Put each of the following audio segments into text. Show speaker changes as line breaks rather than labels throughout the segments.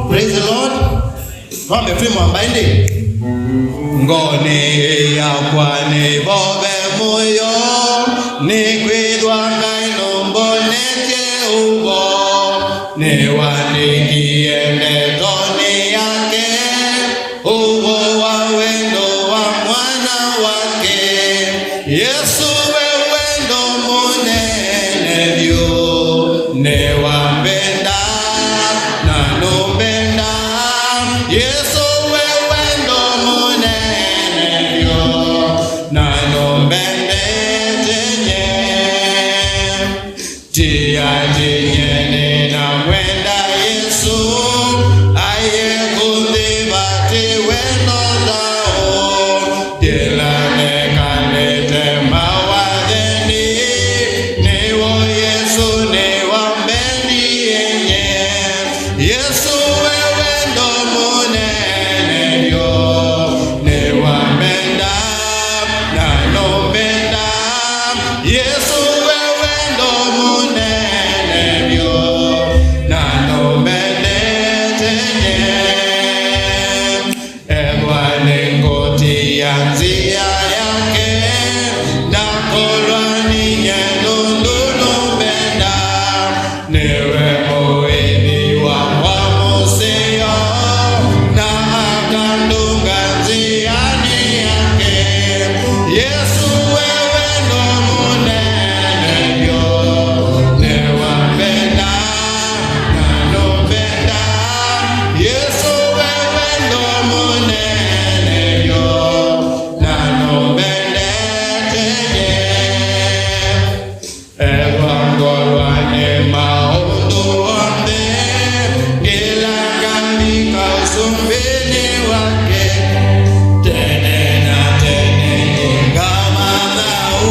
Praise the Lord. Twambe free mwambaindi. Ngoni ya kwani bobe moyo ni kwidwa ngaino mboneche ubo ni wanikie netoni yake ubo wa wendo wa mwana wake Yesu wewendo munene vyo ne wambenda na numbenda Yesu wewendo munene vyo na numbende tenye tia tenye na mwenda Yesu aye kundibati wendo dao dilane kanete mawadeni niwo Yesu niwa mbendi yenye Yesu wewendo munene vyo niwa mbenda na nombenda Yesu wewendo munene vyo na nombende tenye Ebwane ngoti ya nzia yake na kolwani nyenundu nombenda niwe moeni wa museo na akandunga nziani yake Yesu wewendo munene vyo niwa mbenda na nombenda Yesu wewendo munene vyo na nombende tenye Evangolwane maundu onde Gilangambika usumbini wake Tene na tene ingama nau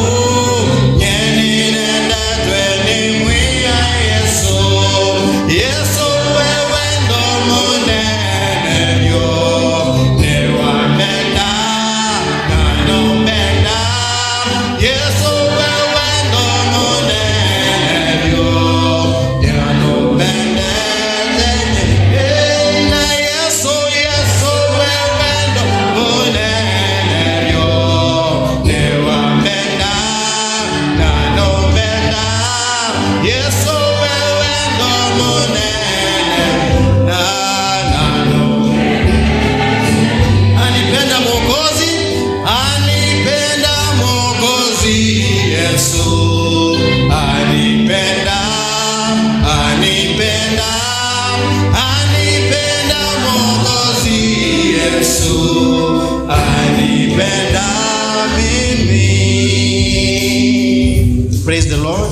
Nyeni nenda tweni mwiya Yesu Yesu wewendo munene vyo Niwa mbenda na nombenda Yesu wewendo munene vyo Ya nombende tenye na Yesu wewendo munene vyo Niwa mbenda na nombenda Yesu wewendo munene na Anipenda Mwokozi, anipenda Mwokozi Yesu anipenda, anipenda, anipenda Mwokozi Yesu anipenda mimi. Praise the Lord.